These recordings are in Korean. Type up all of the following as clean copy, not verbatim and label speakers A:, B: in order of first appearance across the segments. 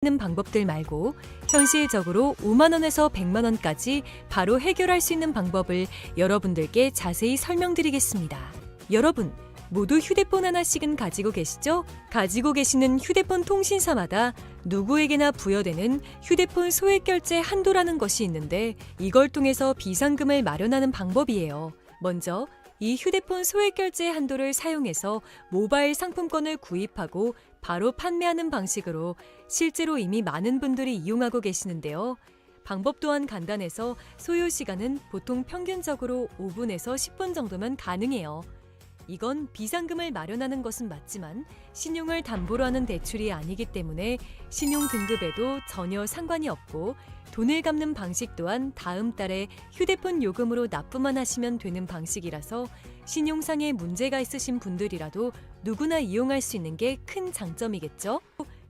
A: 는 방법들 말고 현실적으로 5만 원에서 100만 원까지 바로 해결할 수 있는 방법을 여러분들께 자세히 설명드리겠습니다. 여러분, 모두 휴대폰 하나씩은 가지고 계시죠? 가지고 계시는 휴대폰 통신사마다 누구에게나 부여되는 휴대폰 소액결제 한도라는 것이 있는데 이걸 통해서 비상금을 마련하는 방법이에요. 먼저 이 휴대폰 소액결제 한도를 사용해서 모바일 상품권을 구입하고 바로 판매하는 방식으로 실제로 이미 많은 분들이 이용하고 계시는데요. 방법 또한 간단해서 소요 시간은 보통 평균적으로 5분에서 10분 정도면 가능해요. 이건 비상금을 마련하는 것은 맞지만 신용을 담보로 하는 대출이 아니기 때문에 신용 등급에도 전혀 상관이 없고 돈을 갚는 방식 또한 다음 달에 휴대폰 요금으로 납부만 하시면 되는 방식이라서 신용상에 문제가 있으신 분들이라도 누구나 이용할 수 있는 게 큰 장점이겠죠?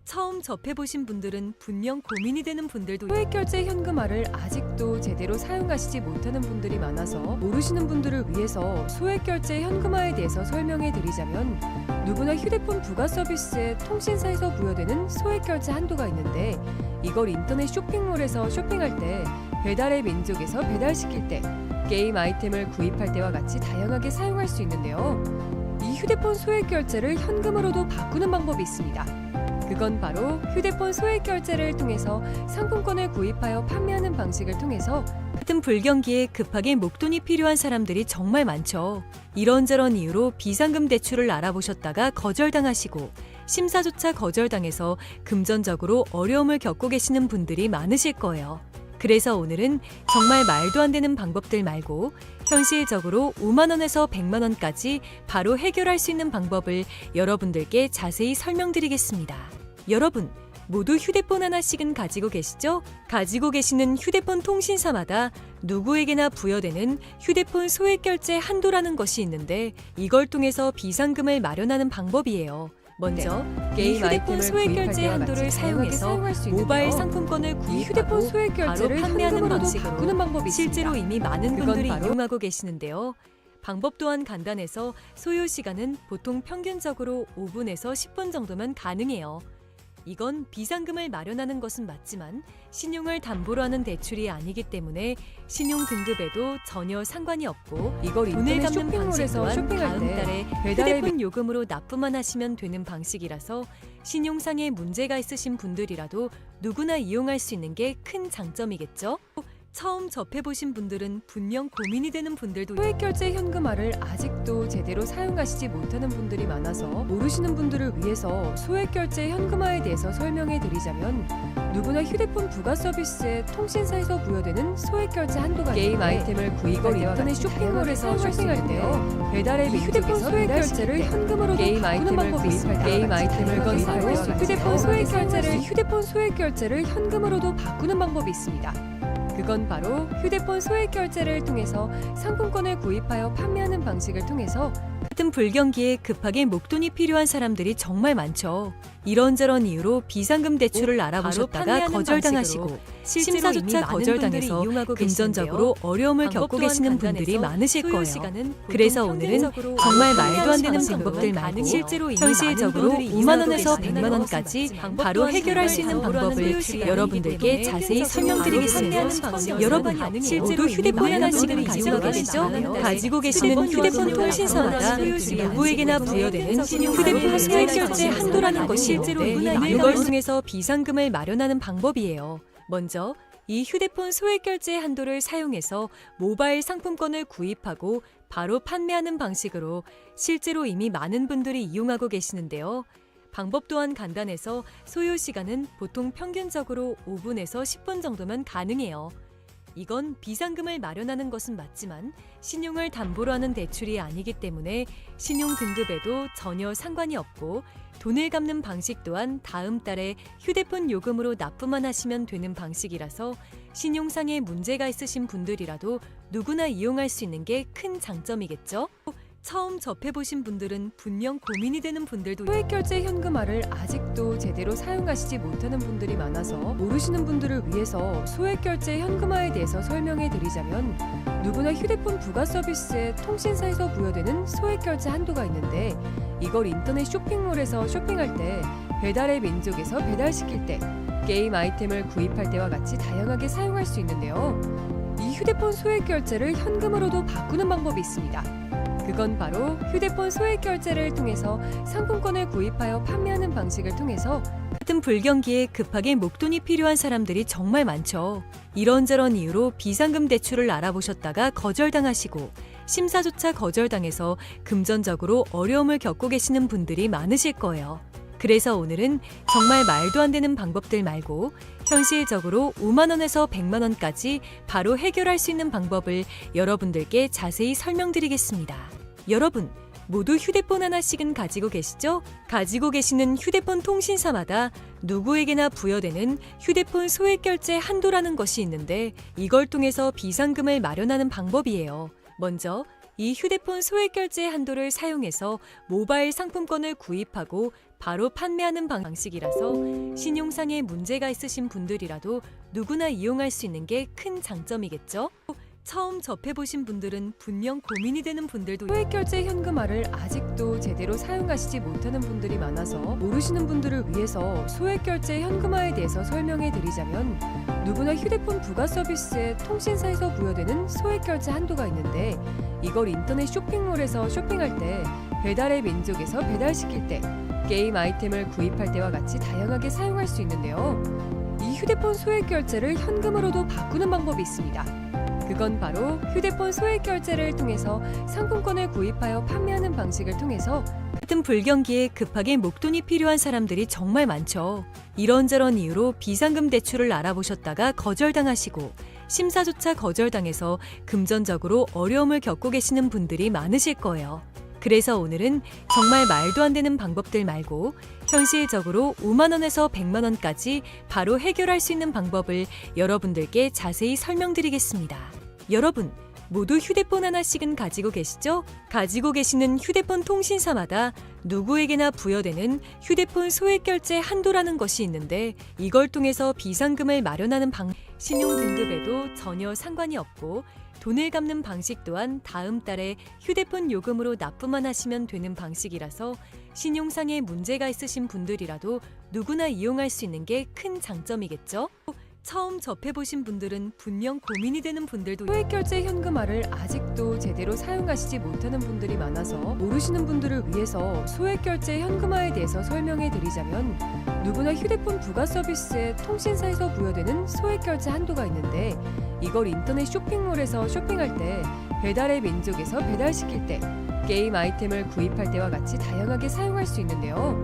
A: 처음 접해보신 분들은 분명 고민이 되는 분들도 소액결제 현금화를 아직도 제대로 사용하시지 못하는 분들이 많아서 모르시는 분들을 위해서 소액결제 현금화에 대해서 설명해 드리자면 누구나 휴대폰 부가 서비스에 통신사에서 부여되는 소액결제 한도가 있는데 이걸 인터넷 쇼핑몰에서 쇼핑할 때 배달의 민족에서 배달시킬 때 게임 아이템을 구입할 때와 같이 다양하게 사용할 수 있는데요. 이 휴대폰 소액결제를 현금으로도 바꾸는 방법이 있습니다. 그건 바로 휴대폰 소액결제를 통해서 상품권을 구입하여 판매하는 방식을 통해서 같은 불경기에 급하게 목돈이 필요한 사람들이 정말 많죠. 이런저런 이유로 비상금 대출을 알아보셨다가 거절당하시고 심사조차 거절당해서 금전적으로 어려움을 겪고 계시는 분들이 많으실 거예요. 그래서 오늘은 정말 말도 안 되는 방법들 말고 현실적으로 5만 원에서 100만 원까지 바로 해결할 수 있는 방법을 여러분들께 자세히 설명드리겠습니다. 여러분, 모두 휴대폰 하나씩은 가지고 계시죠? 가지고 계시는 휴대폰 통신사마다 누구에게나 부여되는 휴대폰 소액결제 한도라는 것이 있는데 이걸 통해서 비상금을 마련하는 방법이에요. 먼저 이 휴대폰 소액결제 한도를 사용해서 모바일 상품권을 구입하고 바로 판매하는 방식으로 실제로 이미 많은 분들이 이용하고 계시는데요. 방법 또한 간단해서 소요 시간은 보통 평균적으로 5분에서 10분 정도면 가능해요. 이건 비상금을 마련하는 것은 맞지만 신용을 담보로 하는 대출이 아니기 때문에 신용 등급에도 전혀 상관이 없고 이걸 돈을 갚는 방식 또한 다음 달에 휴대폰 요금으로 납부만 하시면 되는 방식이라서 신용상에 문제가 있으신 분들이라도 누구나 이용할 수 있는 게 큰 장점이겠죠? 처음 접해보신 분들은 분명 고민이 되는 분들도 소액결제 현금화를 아직도 제대로 사용하시지 못하는 분들이 많아서 모르시는 분들을 위해서 소액결제 현금화에 대해서 설명해 드리자면 누구나 휴대폰 부가 서비스에 통신사에서 부여되는 소액결제 한도가 있는데 게임 아이템을 구입할 때와 인터넷 쇼핑몰에서 쇼핑할 때 배달의 휴대폰 소액결제를 현금으로 게임 아이템을 방법이 있습니다. 게임 아이템을 구입하여 휴대폰 소액결제를 현금으로도 바꾸는 방법이 있습니다. 그건 바로 휴대폰 소액결제를 통해서 상품권을 구입하여 판매하는 방식을 통해서 같은 불경기에 급하게 목돈이 필요한 사람들이 정말 많죠. 이런저런 이유로 비상금 대출을 알아보셨다가 거절당하시고 심사조차 거절당해서 금전적으로 어려움을 겪고 계시는 분들이 많으실 거예요. 그래서 오늘은 정말 말도 안 되는 방법들 말고 실제로 현실적으로 5만 원에서 100만 원까지 바로 해결할 수 있는 방법을 여러분들께 자세히 설명드리겠습니다. 여러분, 모두 휴대폰 하나씩은 가지고 계시죠? 가지고 계시는 휴대폰 통신사마다 누구에게나 부여되는 휴대폰 소액결제 한도라는 것이 실제로 이걸 통해서 비상금을 마련하는 방법이에요. 먼저 이 휴대폰 소액결제 한도를 사용해서 모바일 상품권을 구입하고 바로 판매하는 방식으로 실제로 이미 많은 분들이 이용하고 계시는데요. 방법 또한 간단해서 소요 시간은 보통 평균적으로 5분에서 10분 정도면 가능해요. 이건 비상금을 마련하는 것은 맞지만 신용을 담보로 하는 대출이 아니기 때문에 신용 등급에도 전혀 상관이 없고 돈을 갚는 방식 또한 다음 달에 휴대폰 요금으로 납부만 하시면 되는 방식이라서 신용상에 문제가 있으신 분들이라도 누구나 이용할 수 있는 게 큰 장점이겠죠? 처음 접해보신 분들은 분명 고민이 되는 분들도 소액결제 현금화를 아직도 제대로 사용하시지 못하는 분들이 많아서 모르시는 분들을 위해서 소액결제 현금화에 대해서 설명해 드리자면 누구나 휴대폰 부가 서비스에 통신사에서 부여되는 소액결제 한도가 있는데 이걸 인터넷 쇼핑몰에서 쇼핑할 때 배달의 민족에서 배달시킬 때 게임 아이템을 구입할 때와 같이 다양하게 사용할 수 있는데요. 이 휴대폰 소액 결제를 현금으로도 바꾸는 방법이 있습니다. 그건 바로 휴대폰 소액 결제를 통해서 상품권을 구입하여 판매하는 방식을 통해서 같은 불경기에 급하게 목돈이 필요한 사람들이 정말 많죠. 이런저런 이유로 비상금 대출을 알아보셨다가 거절당하시고 심사조차 거절당해서 금전적으로 어려움을 겪고 계시는 분들이 많으실 거예요. 그래서 오늘은 정말 말도 안 되는 방법들 말고 현실적으로 5만 원에서 100만 원까지 바로 해결할 수 있는 방법을 여러분들께 자세히 설명드리겠습니다. 여러분, 모두 휴대폰 하나씩은 가지고 계시죠? 가지고 계시는 휴대폰 통신사마다 누구에게나 부여되는 휴대폰 소액 결제 한도라는 것이 있는데 이걸 통해서 비상금을 마련하는 방법이에요. 먼저 이 휴대폰 소액 결제 한도를 사용해서 모바일 상품권을 구입하고 바로 판매하는 방식이라서 신용상에 문제가 있으신 분들이라도 누구나 이용할 수 있는 게 큰 장점이겠죠? 처음 접해보신 분들은 분명 고민이 되는 분들도 소액결제 현금화를 아직도 제대로 사용하시지 못하는 분들이 많아서 모르시는 분들을 위해서 소액결제 현금화에 대해서 설명해 드리자면 누구나 휴대폰 부가 서비스에 통신사에서 부여되는 소액결제 한도가 있는데 이걸 인터넷 쇼핑몰에서 쇼핑할 때 배달의 민족에서 배달시킬 때 게임 아이템을 구입할 때와 같이 다양하게 사용할 수 있는데요. 이 휴대폰 소액결제를 현금으로도 바꾸는 방법이 있습니다. 그건 바로 휴대폰 소액 결제를 통해서 상품권을 구입하여 판매하는 방식을 통해서 같은 불경기에 급하게 목돈이 필요한 사람들이 정말 많죠. 이런저런 이유로 비상금 대출을 알아보셨다가 거절당하시고 심사조차 거절당해서 금전적으로 어려움을 겪고 계시는 분들이 많으실 거예요. 그래서 오늘은 정말 말도 안 되는 방법들 말고 현실적으로 5만 원에서 100만 원까지 바로 해결할 수 있는 방법을 여러분들께 자세히 설명드리겠습니다. 여러분, 모두 휴대폰 하나씩은 가지고 계시죠? 가지고 계시는 휴대폰 통신사마다 누구에게나 부여되는 휴대폰 소액 결제 한도라는 것이 있는데 이걸 통해서 비상금을 마련하는 신용 등급에도 전혀 상관이 없고 돈을 갚는 방식 또한 다음 달에 휴대폰 요금으로 납부만 하시면 되는 방식이라서 신용상에 문제가 있으신 분들이라도 누구나 이용할 수 있는 게 큰 장점이겠죠? 처음 접해보신 분들은 분명 고민이 되는 분들도 소액결제 현금화를 아직도 제대로 사용하시지 못하는 분들이 많아서 모르시는 분들을 위해서 소액결제 현금화에 대해서 설명해 드리자면 누구나 휴대폰 부가 서비스에 통신사에서 부여되는 소액결제 한도가 있는데 이걸 인터넷 쇼핑몰에서 쇼핑할 때 배달의 민족에서 배달시킬 때 게임 아이템을 구입할 때와 같이 다양하게 사용할 수 있는데요.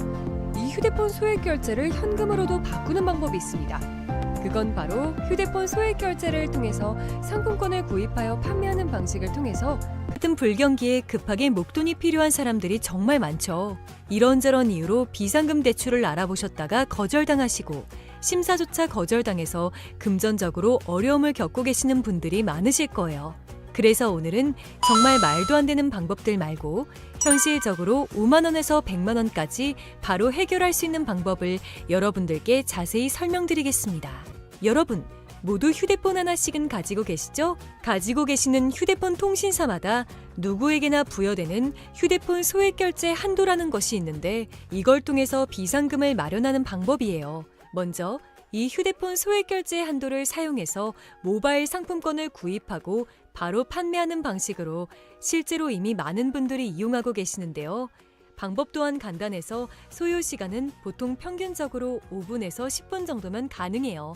A: 이 휴대폰 소액 결제를 현금으로도 바꾸는 방법이 있습니다. 그건 바로 휴대폰 소액 결제를 통해서 상품권을 구입하여 판매하는 방식을 통해서 같은 불경기에 급하게 목돈이 필요한 사람들이 정말 많죠. 이런저런 이유로 비상금 대출을 알아보셨다가 거절당하시고 심사조차 거절당해서 금전적으로 어려움을 겪고 계시는 분들이 많으실 거예요. 그래서 오늘은 정말 말도 안 되는 방법들 말고 현실적으로 5만 원에서 100만 원까지 바로 해결할 수 있는 방법을 여러분들께 자세히 설명드리겠습니다. 여러분, 모두 휴대폰 하나씩은 가지고 계시죠? 가지고 계시는 휴대폰 통신사마다 누구에게나 부여되는 휴대폰 소액 결제 한도라는 것이 있는데 이걸 통해서 비상금을 마련하는 방법이에요. 먼저 이 휴대폰 소액 결제 한도를 사용해서 모바일 상품권을 구입하고 바로 판매하는 방식으로 실제로 이미 많은 분들이 이용하고 계시는데요. 방법 또한 간단해서 소요 시간은 보통 평균적으로 5분에서 10분 정도면 가능해요.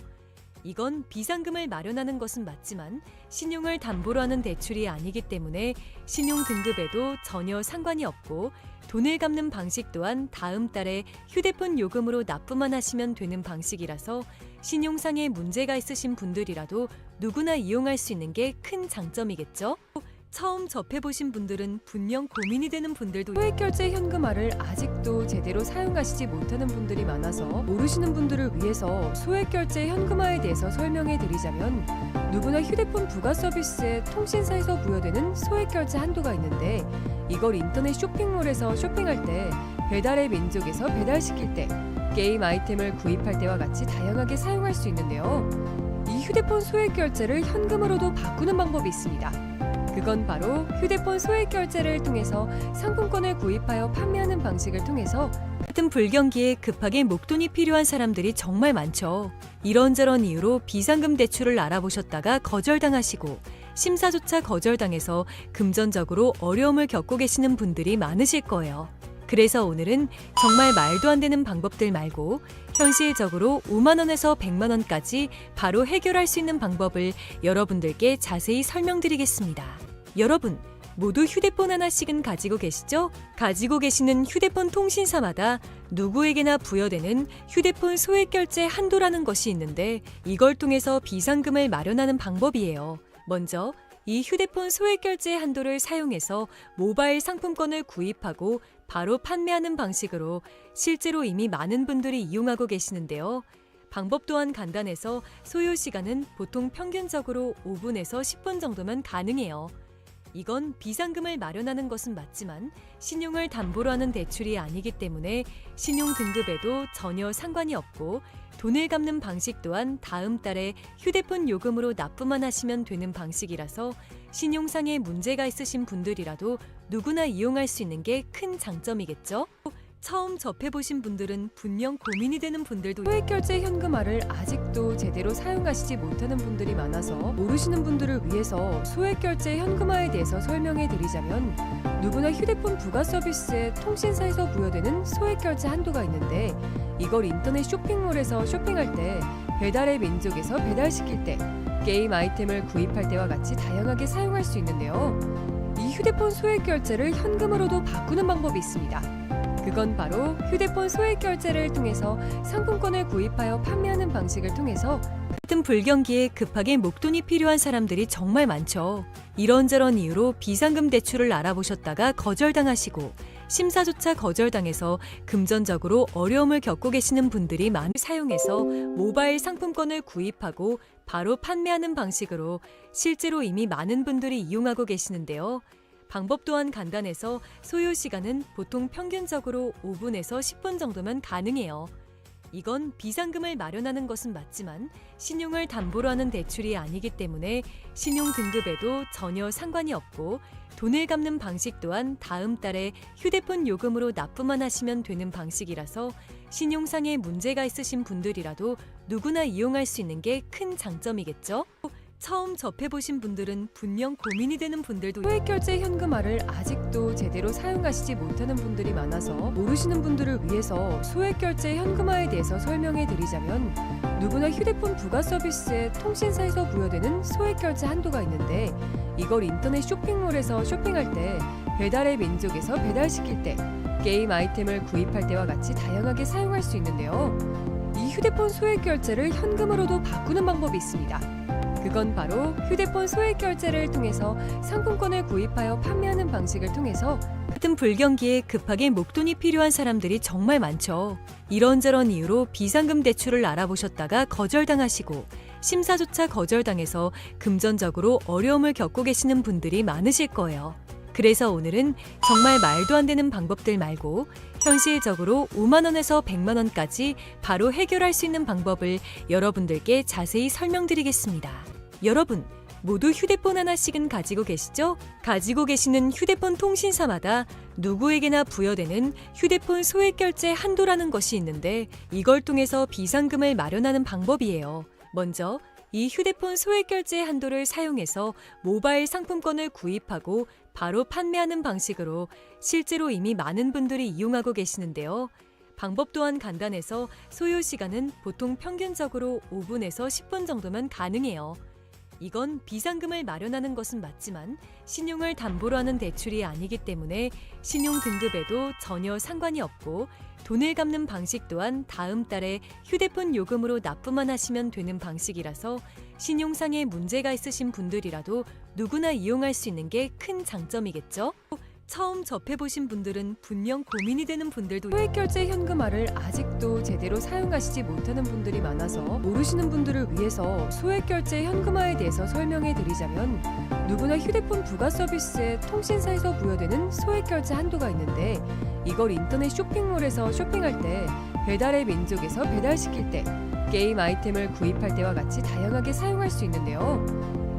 A: 이건 비상금을 마련하는 것은 맞지만 신용을 담보로 하는 대출이 아니기 때문에 신용 등급에도 전혀 상관이 없고 돈을 갚는 방식 또한 다음 달에 휴대폰 요금으로 납부만 하시면 되는 방식이라서 신용상에 문제가 있으신 분들이라도 누구나 이용할 수 있는 게 큰 장점이겠죠? 처음 접해보신 분들은 분명 고민이 되는 분들도 소액결제 현금화를 아직도 제대로 사용하시지 못하는 분들이 많아서 모르시는 분들을 위해서 소액결제 현금화에 대해서 설명해 드리자면 누구나 휴대폰 부가 서비스에 통신사에서 부여되는 소액결제 한도가 있는데 이걸 인터넷 쇼핑몰에서 쇼핑할 때 배달의 민족에서 배달시킬 때 게임 아이템을 구입할 때와 같이 다양하게 사용할 수 있는데요. 이 휴대폰 소액결제를 현금으로도 바꾸는 방법이 있습니다. 그건 바로 휴대폰 소액 결제를 통해서 상품권을 구입하여 판매하는 방식을 통해서 같은 불경기에 급하게 목돈이 필요한 사람들이 정말 많죠. 이런저런 이유로 비상금 대출을 알아보셨다가 거절당하시고 심사조차 거절당해서 금전적으로 어려움을 겪고 계시는 분들이 많으실 거예요. 그래서 오늘은 정말 말도 안 되는 방법들 말고 현실적으로 5만 원에서 100만 원까지 바로 해결할 수 있는 방법을 여러분들께 자세히 설명드리겠습니다. 여러분, 모두 휴대폰 하나씩은 가지고 계시죠? 가지고 계시는 휴대폰 통신사마다 누구에게나 부여되는 휴대폰 소액결제 한도라는 것이 있는데 이걸 통해서 비상금을 마련하는 방법이에요. 먼저 이 휴대폰 소액결제 한도를 사용해서 모바일 상품권을 구입하고 바로 판매하는 방식으로 실제로 이미 많은 분들이 이용하고 계시는데요. 방법 또한 간단해서 소요 시간은 보통 평균적으로 5분에서 10분 정도면 가능해요. 이건 비상금을 마련하는 것은 맞지만 신용을 담보로 하는 대출이 아니기 때문에 신용 등급에도 전혀 상관이 없고 돈을 갚는 방식 또한 다음 달에 휴대폰 요금으로 납부만 하시면 되는 방식이라서 신용상에 문제가 있으신 분들이라도 누구나 이용할 수 있는 게 큰 장점이겠죠? 처음 접해보신 분들은 분명 고민이 되는 분들도
B: 소액결제 현금화를 아직도 제대로 사용하시지 못하는 분들이 많아서 모르시는 분들을 위해서 소액결제 현금화에 대해서 설명해 드리자면 누구나 휴대폰 부가 서비스에 통신사에서 부여되는 소액결제 한도가 있는데 이걸 인터넷 쇼핑몰에서 쇼핑할 때 배달의 민족에서 배달시킬 때 게임 아이템을 구입할 때와 같이 다양하게 사용할 수 있는데요. 이 휴대폰 소액결제를 현금으로도 바꾸는 방법이 있습니다. 그건 바로 휴대폰 소액결제를 통해서 상품권을 구입하여 판매하는 방식을 통해서
A: 같은 불경기에 급하게 목돈이 필요한 사람들이 정말 많죠. 이런저런 이유로 비상금 대출을 알아보셨다가 거절당하시고 심사조차 거절당해서 금전적으로 어려움을 겪고 계시는 분들이 많이 사용해서 모바일 상품권을 구입하고 바로 판매하는 방식으로 실제로 이미 많은 분들이 이용하고 계시는데요. 방법 또한 간단해서 소요 시간은 보통 평균적으로 5분에서 10분 정도면 가능해요. 이건 비상금을 마련하는 것은 맞지만 신용을 담보로 하는 대출이 아니기 때문에 신용 등급에도 전혀 상관이 없고 돈을 갚는 방식 또한 다음 달에 휴대폰 요금으로 납부만 하시면 되는 방식이라서 신용상에 문제가 있으신 분들이라도 누구나 이용할 수 있는 게 큰 장점이겠죠? 처음 접해보신 분들은 분명 고민이 되는 분들도
B: 소액결제 현금화를 아직도 제대로 사용하시지 못하는 분들이 많아서 모르시는 분들을 위해서 소액결제 현금화에 대해서 설명해 드리자면 누구나 휴대폰 부가 서비스에 통신사에서 부여되는 소액결제 한도가 있는데 이걸 인터넷 쇼핑몰에서 쇼핑할 때 배달의 민족에서 배달시킬 때 게임 아이템을 구입할 때와 같이 다양하게 사용할 수 있는데요. 이 휴대폰 소액결제를 현금으로도 바꾸는 방법이 있습니다. 그건 바로 휴대폰 소액결제를 통해서 상품권을 구입하여 판매하는 방식을 통해서
A: 같은 불경기에 급하게 목돈이 필요한 사람들이 정말 많죠. 이런저런 이유로 비상금 대출을 알아보셨다가 거절당하시고 심사조차 거절당해서 금전적으로 어려움을 겪고 계시는 분들이 많으실 거예요. 그래서 오늘은 정말 말도 안 되는 방법들 말고 현실적으로 5만 원에서 100만 원까지 바로 해결할 수 있는 방법을 여러분들께 자세히 설명드리겠습니다. 여러분, 모두 휴대폰 하나씩은 가지고 계시죠? 가지고 계시는 휴대폰 통신사마다 누구에게나 부여되는 휴대폰 소액결제 한도라는 것이 있는데 이걸 통해서 비상금을 마련하는 방법이에요. 먼저 이 휴대폰 소액결제 한도를 사용해서 모바일 상품권을 구입하고 바로 판매하는 방식으로 실제로 이미 많은 분들이 이용하고 계시는데요. 방법 또한 간단해서 소요 시간은 보통 평균적으로 5분에서 10분 정도면 가능해요. 이건 비상금을 마련하는 것은 맞지만 신용을 담보로 하는 대출이 아니기 때문에 신용 등급에도 전혀 상관이 없고 돈을 갚는 방식 또한 다음 달에 휴대폰 요금으로 납부만 하시면 되는 방식이라서 신용상에 문제가 있으신 분들이라도 누구나 이용할 수 있는 게 큰 장점이겠죠? 처음 접해보신 분들은 분명 고민이 되는 분들도
B: 소액결제 현금화를 아직도 제대로 사용하시지 못하는 분들이 많아서 모르시는 분들을 위해서 소액결제 현금화에 대해서 설명해 드리자면 누구나 휴대폰 부가 서비스에 통신사에서 부여되는 소액결제 한도가 있는데 이걸 인터넷 쇼핑몰에서 쇼핑할 때 배달의 민족에서 배달시킬 때 게임 아이템을 구입할 때와 같이 다양하게 사용할 수 있는데요.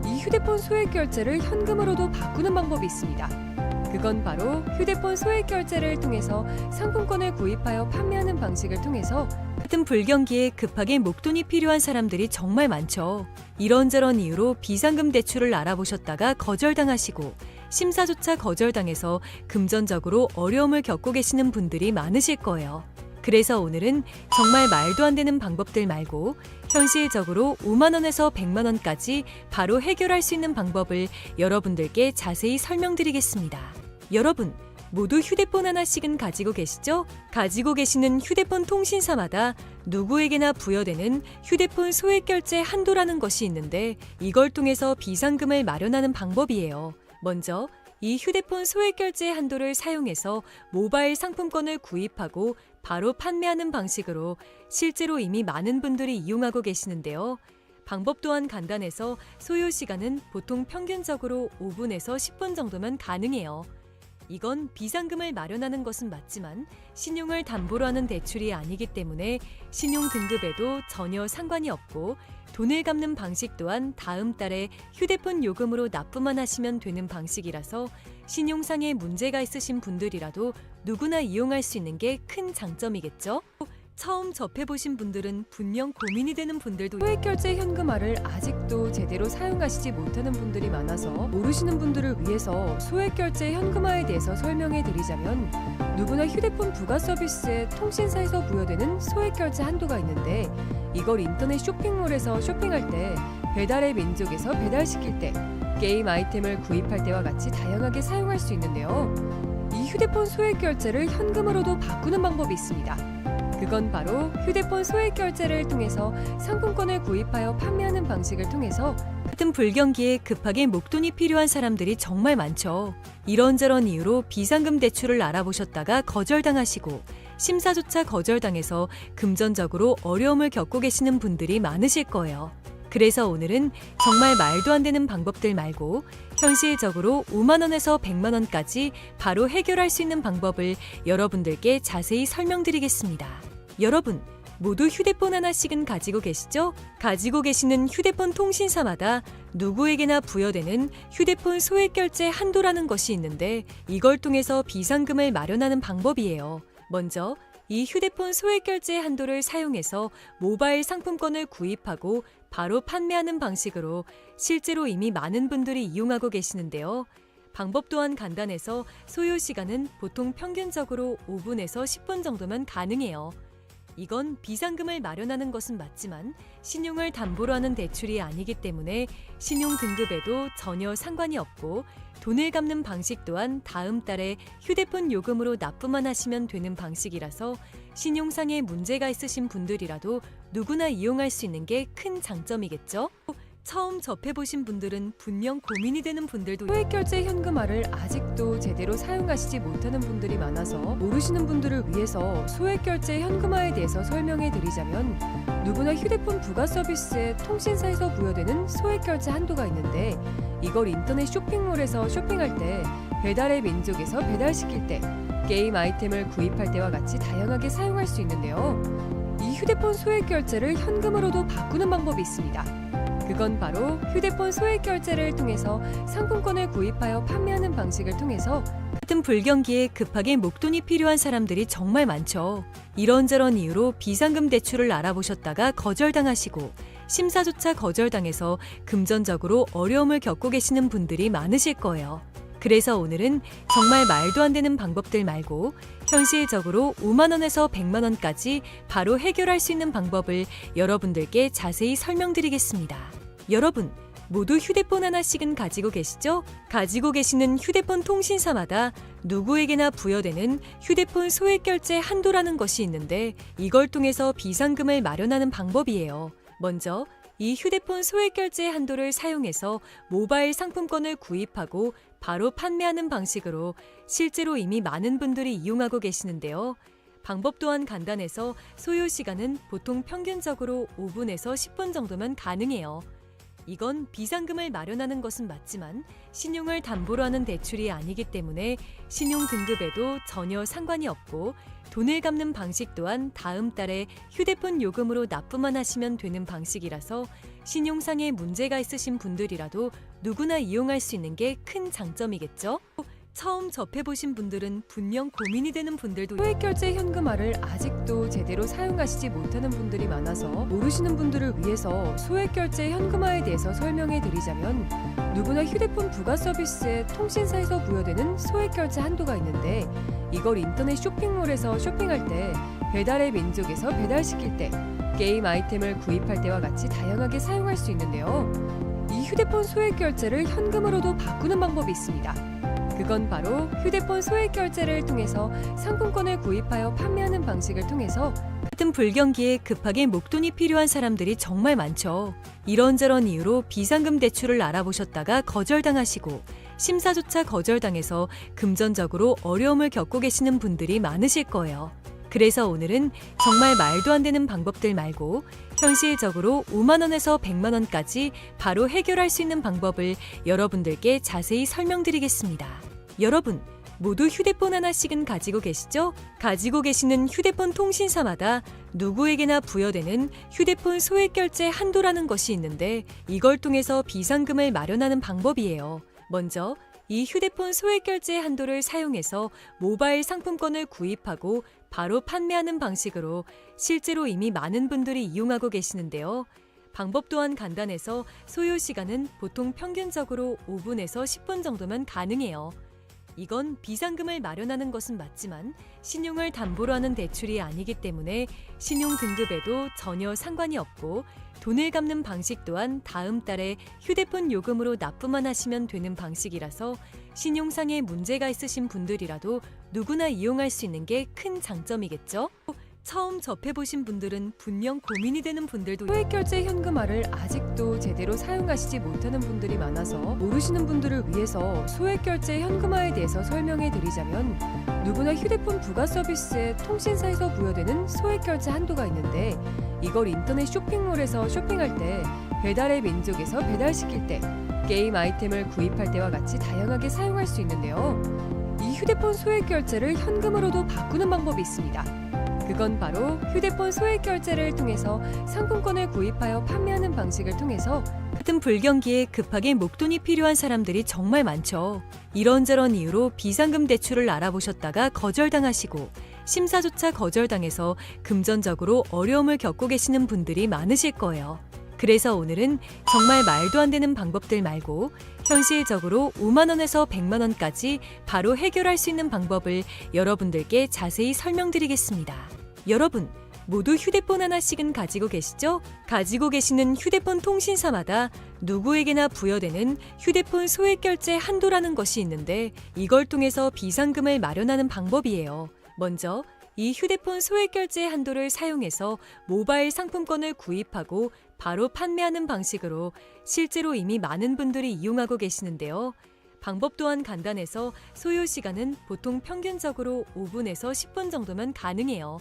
B: 이 휴대폰 소액결제를 현금으로도 바꾸는 방법이 있습니다. 그건 바로 휴대폰 소액 결제를 통해서 상품권을 구입하여 판매하는 방식을 통해서
A: 같은 불경기에 급하게 목돈이 필요한 사람들이 정말 많죠. 이런저런 이유로 비상금 대출을 알아보셨다가 거절당하시고 심사조차 거절당해서 금전적으로 어려움을 겪고 계시는 분들이 많으실 거예요. 그래서 오늘은 정말 말도 안 되는 방법들 말고 현실적으로 5만 원에서 100만 원까지 바로 해결할 수 있는 방법을 여러분들께 자세히 설명드리겠습니다. 여러분, 모두 휴대폰 하나씩은 가지고 계시죠? 가지고 계시는 휴대폰 통신사마다 누구에게나 부여되는 휴대폰 소액 결제 한도라는 것이 있는데 이걸 통해서 비상금을 마련하는 방법이에요. 먼저 이 휴대폰 소액 결제 한도를 사용해서 모바일 상품권을 구입하고 바로 판매하는 방식으로 실제로 이미 많은 분들이 이용하고 계시는데요. 방법 또한 간단해서 소요 시간은 보통 평균적으로 5분에서 10분 정도면 가능해요. 이건 비상금을 마련하는 것은 맞지만 신용을 담보로 하는 대출이 아니기 때문에 신용 등급에도 전혀 상관이 없고 돈을 갚는 방식 또한 다음 달에 휴대폰 요금으로 납부만 하시면 되는 방식이라서 신용상의 문제가 있으신 분들이라도 누구나 이용할 수 있는 게 큰 장점이겠죠? 처음 접해보신 분들은 분명 고민이 되는 분들도
B: 소액 결제 현금화를 아직도 제대로 사용하시지 못하는 분들이 많아서 모르시는 분들을 위해서 소액 결제 현금화에 대해서 설명해 드리자면 누구나 휴대폰 부가 서비스에 통신사에서 부여되는 소액 결제 한도가 있는데 이걸 인터넷 쇼핑몰에서 쇼핑할 때 배달의 민족에서 배달시킬 때 게임 아이템을 구입할 때와 같이 다양하게 사용할 수 있는데요. 이 휴대폰 소액 결제를 현금으로도 바꾸는 방법이 있습니다. 그건 바로 휴대폰 소액 결제를 통해서 상품권을 구입하여 판매하는 방식을 통해서
A: 같은 불경기에 급하게 목돈이 필요한 사람들이 정말 많죠. 이런저런 이유로 비상금 대출을 알아보셨다가 거절당하시고 심사조차 거절당해서 금전적으로 어려움을 겪고 계시는 분들이 많으실 거예요. 그래서 오늘은 정말 말도 안 되는 방법들 말고 현실적으로 5만 원에서 100만 원까지 바로 해결할 수 있는 방법을 여러분들께 자세히 설명드리겠습니다. 여러분, 모두 휴대폰 하나씩은 가지고 계시죠? 가지고 계시는 휴대폰 통신사마다 누구에게나 부여되는 휴대폰 소액 결제 한도라는 것이 있는데 이걸 통해서 비상금을 마련하는 방법이에요. 먼저 이 휴대폰 소액 결제 한도를 사용해서 모바일 상품권을 구입하고 바로 판매하는 방식으로 실제로 이미 많은 분들이 이용하고 계시는데요. 방법 또한 간단해서 소요 시간은 보통 평균적으로 5분에서 10분 정도면 가능해요. 이건 비상금을 마련하는 것은 맞지만 신용을 담보로 하는 대출이 아니기 때문에 신용 등급에도 전혀 상관이 없고 돈을 갚는 방식 또한 다음 달에 휴대폰 요금으로 납부만 하시면 되는 방식이라서 신용상의 문제가 있으신 분들이라도 누구나 이용할 수 있는 게 큰 장점이겠죠? 처음 접해보신 분들은 분명 고민이 되는 분들도
B: 소액 결제 현금화를 아직도 제대로 사용하시지 못하는 분들이 많아서 모르시는 분들을 위해서 소액 결제 현금화에 대해서 설명해 드리자면 누구나 휴대폰 부가 서비스에 통신사에서 부여되는 소액 결제 한도가 있는데 이걸 인터넷 쇼핑몰에서 쇼핑할 때 배달의 민족에서 배달시킬 때 게임 아이템을 구입할 때와 같이 다양하게 사용할 수 있는데요. 이 휴대폰 소액 결제를 현금으로도 바꾸는 방법이 있습니다. 그건 바로 휴대폰 소액 결제를 통해서 상품권을 구입하여 판매하는 방식을 통해서
A: 같은 불경기에 급하게 목돈이 필요한 사람들이 정말 많죠. 이런저런 이유로 비상금 대출을 알아보셨다가 거절당하시고 심사조차 거절당해서 금전적으로 어려움을 겪고 계시는 분들이 많으실 거예요. 그래서 오늘은 정말 말도 안 되는 방법들 말고 현실적으로 5만 원에서 100만 원까지 바로 해결할 수 있는 방법을 여러분들께 자세히 설명드리겠습니다. 여러분, 모두 휴대폰 하나씩은 가지고 계시죠? 가지고 계시는 휴대폰 통신사마다 누구에게나 부여되는 휴대폰 소액 결제 한도라는 것이 있는데 이걸 통해서 비상금을 마련하는 방법이에요. 먼저 이 휴대폰 소액 결제 한도를 사용해서 모바일 상품권을 구입하고 바로 판매하는 방식으로 실제로 이미 많은 분들이 이용하고 계시는데요. 방법 또한 간단해서 소요 시간은 보통 평균적으로 5분에서 10분 정도면 가능해요. 이건 비상금을 마련하는 것은 맞지만 신용을 담보로 하는 대출이 아니기 때문에 신용 등급에도 전혀 상관이 없고 돈을 갚는 방식 또한 다음 달에 휴대폰 요금으로 납부만 하시면 되는 방식이라서 신용상의 문제가 있으신 분들이라도 누구나 이용할 수 있는 게 큰 장점이겠죠? 처음 접해보신 분들은 분명 고민이 되는 분들도
B: 소액결제 현금화를 아직도 제대로 사용하시지 못하는 분들이 많아서 모르시는 분들을 위해서 소액결제 현금화에 대해서 설명해 드리자면, 누구나 휴대폰 부가 서비스에 통신사에서 부여되는 소액결제 한도가 있는데, 이걸 인터넷 쇼핑몰에서 쇼핑할 때, 배달의 민족에서 배달시킬 때, 게임 아이템을 구입할 때와 같이 다양하게 사용할 수 있는데요. 이 휴대폰 소액결제를 현금으로도 바꾸는 방법이 있습니다. 그건 바로 휴대폰 소액결제를 통해서 상품권을 구입하여 판매하는 방식을 통해서
A: 같은 불경기에 급하게 목돈이 필요한 사람들이 정말 많죠. 이런저런 이유로 비상금 대출을 알아보셨다가 거절당하시고 심사조차 거절당해서 금전적으로 어려움을 겪고 계시는 분들이 많으실 거예요. 그래서 오늘은 정말 말도 안 되는 방법들 말고 현실적으로 5만 원에서 100만 원까지 바로 해결할 수 있는 방법을 여러분들께 자세히 설명드리겠습니다. 여러분, 모두 휴대폰 하나씩은 가지고 계시죠? 가지고 계시는 휴대폰 통신사마다 누구에게나 부여되는 휴대폰 소액결제 한도라는 것이 있는데, 이걸 통해서 비상금을 마련하는 방법이에요. 먼저 이 휴대폰 소액결제 한도를 사용해서 모바일 상품권을 구입하고 바로 판매하는 방식으로 실제로 이미 많은 분들이 이용하고 계시는데요. 방법 또한 간단해서 소요 시간은 보통 평균적으로 5분에서 10분 정도면 가능해요. 이건 비상금을 마련하는 것은 맞지만 신용을 담보로 하는 대출이 아니기 때문에 신용 등급에도 전혀 상관이 없고, 돈을 갚는 방식 또한 다음 달에 휴대폰 요금으로 납부만 하시면 되는 방식이라서 신용상의 문제가 있으신 분들이라도 누구나 이용할 수 있는 게 큰 장점이겠죠? 처음 접해보신 분들은 분명 고민이 되는 분들도
B: 소액결제 현금화를 아직도 제대로 사용하시지 못하는 분들이 많아서 모르시는 분들을 위해서 소액결제 현금화에 대해서 설명해 드리자면, 누구나 휴대폰 부가 서비스에 통신사에서 부여되는 소액결제 한도가 있는데, 이걸 인터넷 쇼핑몰에서 쇼핑할 때, 배달의 민족에서 배달시킬 때, 게임 아이템을 구입할 때와 같이 다양하게 사용할 수 있는데요. 이 휴대폰 소액결제를 현금으로도 바꾸는 방법이 있습니다. 그건 바로 휴대폰 소액결제를 통해서 상품권을 구입하여 판매하는 방식을 통해서
A: 같은 불경기에 급하게 목돈이 필요한 사람들이 정말 많죠. 이런저런 이유로 비상금 대출을 알아보셨다가 거절당하시고 심사조차 거절당해서 금전적으로 어려움을 겪고 계시는 분들이 많으실 거예요. 그래서 오늘은 정말 말도 안 되는 방법들 말고 현실적으로 5만 원에서 100만 원까지 바로 해결할 수 있는 방법을 여러분들께 자세히 설명드리겠습니다. 여러분, 모두 휴대폰 하나씩은 가지고 계시죠? 가지고 계시는 휴대폰 통신사마다 누구에게나 부여되는 휴대폰 소액결제 한도라는 것이 있는데, 이걸 통해서 비상금을 마련하는 방법이에요. 먼저 이 휴대폰 소액결제 한도를 사용해서 모바일 상품권을 구입하고 바로 판매하는 방식으로 실제로 이미 많은 분들이 이용하고 계시는데요. 방법 또한 간단해서 소요 시간은 보통 평균적으로 5분에서 10분 정도면 가능해요.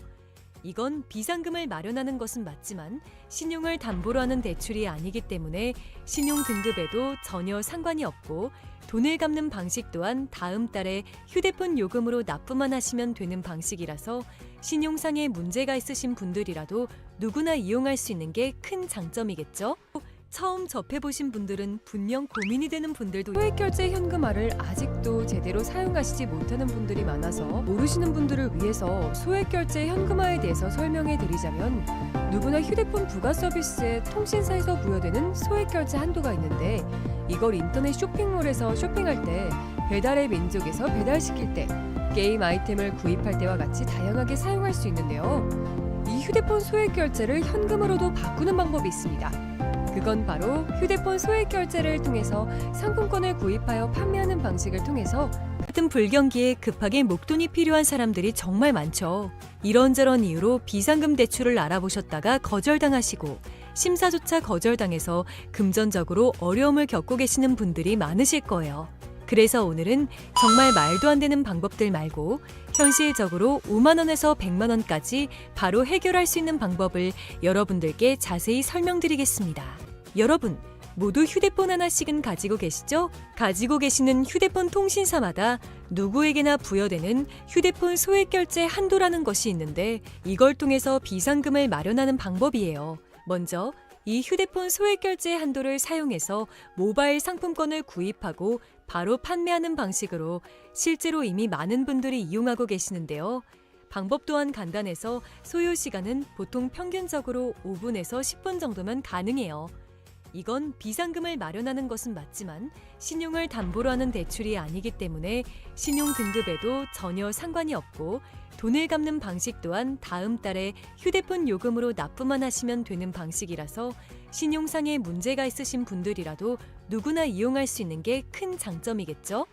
A: 이건 비상금을 마련하는 것은 맞지만 신용을 담보로 하는 대출이 아니기 때문에 신용 등급에도 전혀 상관이 없고, 돈을 갚는 방식 또한 다음 달에 휴대폰 요금으로 납부만 하시면 되는 방식이라서 신용상의 문제가 있으신 분들이라도 누구나 이용할 수 있는 게 큰 장점이겠죠? 처음 접해보신 분들은 분명 고민이 되는 분들도
B: 소액결제 현금화를 아직도 제대로 사용하시지 못하는 분들이 많아서 모르시는 분들을 위해서 소액결제 현금화에 대해서 설명해 드리자면, 누구나 휴대폰 부가 서비스에 통신사에서 부여되는 소액결제 한도가 있는데, 이걸 인터넷 쇼핑몰에서 쇼핑할 때, 배달의 민족에서 배달시킬 때, 게임 아이템을 구입할 때와 같이 다양하게 사용할 수 있는데요. 이 휴대폰 소액결제를 현금으로도 바꾸는 방법이 있습니다. 그건 바로 휴대폰 소액결제를 통해서 상품권을 구입하여 판매하는 방식을 통해서
A: 같은 불경기에 급하게 목돈이 필요한 사람들이 정말 많죠. 이런저런 이유로 비상금 대출을 알아보셨다가 거절당하시고 심사조차 거절당해서 금전적으로 어려움을 겪고 계시는 분들이 많으실 거예요. 그래서 오늘은 정말 말도 안 되는 방법들 말고 현실적으로 5만 원에서 100만 원까지 바로 해결할 수 있는 방법을 여러분들께 자세히 설명드리겠습니다. 여러분, 모두 휴대폰 하나씩은 가지고 계시죠? 가지고 계시는 휴대폰 통신사마다 누구에게나 부여되는 휴대폰 소액결제 한도라는 것이 있는데, 이걸 통해서 비상금을 마련하는 방법이에요. 먼저 이 휴대폰 소액결제 한도를 사용해서 모바일 상품권을 구입하고 바로 판매하는 방식으로 실제로 이미 많은 분들이 이용하고 계시는데요. 방법 또한 간단해서 소요 시간은 보통 평균적으로 5분에서 10분 정도면 가능해요. 이건 비상금을 마련하는 것은 맞지만 신용을 담보로 하는 대출이 아니기 때문에 신용 등급에도 전혀 상관이 없고 돈을 갚는 방식 또한 다음 달에 휴대폰 요금으로 납부만 하시면 되는 방식이라서 신용상에 문제가 있으신 분들이라도 누구나 이용할 수 있는 게 큰 장점이겠죠?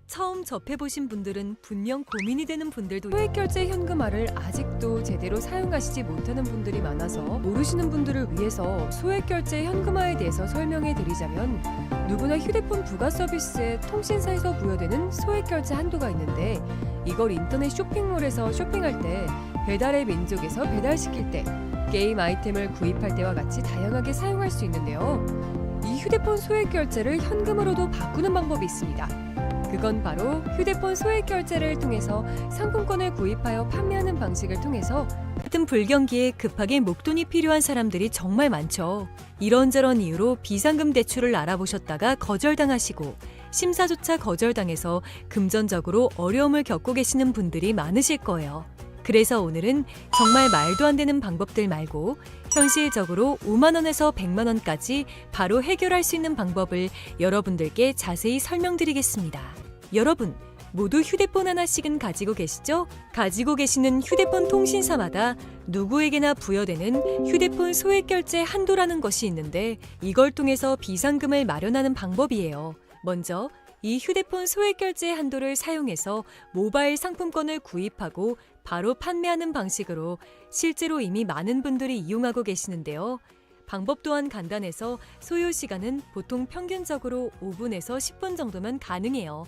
A: 처음 접해보신 분들은 분명 고민이 되는 분들도
B: 소액결제 현금화를 아직도 제대로 사용하시지 못하는 분들이 많아서 모르시는 분들을 위해서 소액결제 현금화에 대해서 설명해 드리자면 누구나 휴대폰 부가 서비스에 통신사에서 부여되는 소액결제 한도가 있는데 이걸 인터넷 쇼핑몰에서 쇼핑할 때 배달의 민족에서 배달시킬 때 게임 아이템을 구입할 때와 같이 다양하게 사용할 수 있는데요. 이 휴대폰 소액결제를 현금으로도 바꾸는 방법이 있습니다. 그건 바로 휴대폰 소액결제를 통해서 상품권을 구입하여 판매하는 방식을 통해서
A: 같은 불경기에 급하게 목돈이 필요한 사람들이 정말 많죠. 이런저런 이유로 비상금 대출을 알아보셨다가 거절당하시고 심사조차 거절당해서 금전적으로 어려움을 겪고 계시는 분들이 많으실 거예요. 그래서 오늘은 정말 말도 안 되는 방법들 말고 현실적으로 5만 원에서 100만 원까지 바로 해결할 수 있는 방법을 여러분들께 자세히 설명드리겠습니다. 여러분, 모두 휴대폰 하나씩은 가지고 계시죠? 가지고 계시는 휴대폰 통신사마다 누구에게나 부여되는 휴대폰 소액결제 한도라는 것이 있는데 이걸 통해서 비상금을 마련하는 방법이에요. 먼저 이 휴대폰 소액결제 한도를 사용해서 모바일 상품권을 구입하고 바로 판매하는 방식으로 실제로 이미 많은 분들이 이용하고 계시는데요. 방법 또한 간단해서 소요 시간은 보통 평균적으로 5분에서 10분 정도면 가능해요.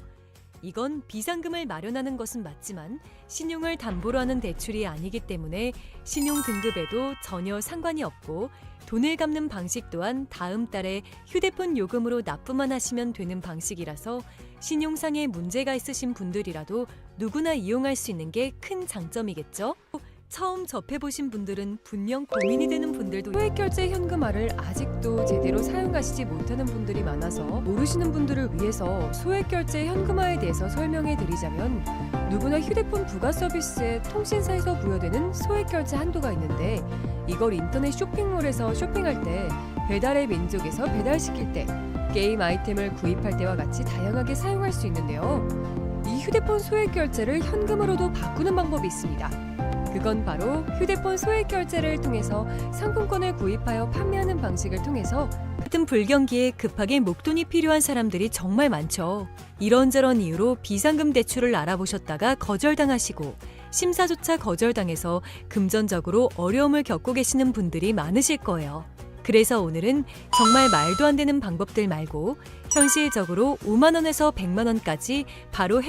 A: 이건 비상금을 마련하는 것은 맞지만 신용을 담보로 하는 대출이 아니기 때문에 신용 등급에도 전혀 상관이 없고 돈을 갚는 방식 또한 다음 달에 휴대폰 요금으로 납부만 하시면 되는 방식이라서 신용상에 문제가 있으신 분들이라도 누구나 이용할 수 있는 게 큰 장점이겠죠? 처음 접해보신 분들은 분명 고민이 되는 분들도
B: 소액결제 현금화를 아직도 제대로 사용하시지 못하는 분들이 많아서 모르시는 분들을 위해서 소액결제 현금화에 대해서 설명해 드리자면 누구나 휴대폰 부가 서비스에 통신사에서 부여되는 소액결제 한도가 있는데 이걸 인터넷 쇼핑몰에서 쇼핑할 때 배달의 민족에서 배달시킬 때 게임 아이템을 구입할 때와 같이 다양하게 사용할 수 있는데요. 이 휴대폰 소액결제를 현금으로도 바꾸는 방법이 있습니다. 그건 바로 휴대폰 소액결제를 통해서 상품권을 구입하여 판매하는 방식을 통해서
A: 같은 불경기에 급하게 목돈이 필요한 사람들이 정말 많죠. 이런저런 이유로 비상금 대출을 알아보셨다가 거절당하시고 심사조차 거절당해서 금전적으로 어려움을 겪고 계시는 분들이 많으실 거예요. 그래서 오늘은 정말 말도 안 되는 방법들 말고 현실적으로 5만 원에서 100만 원까지 바로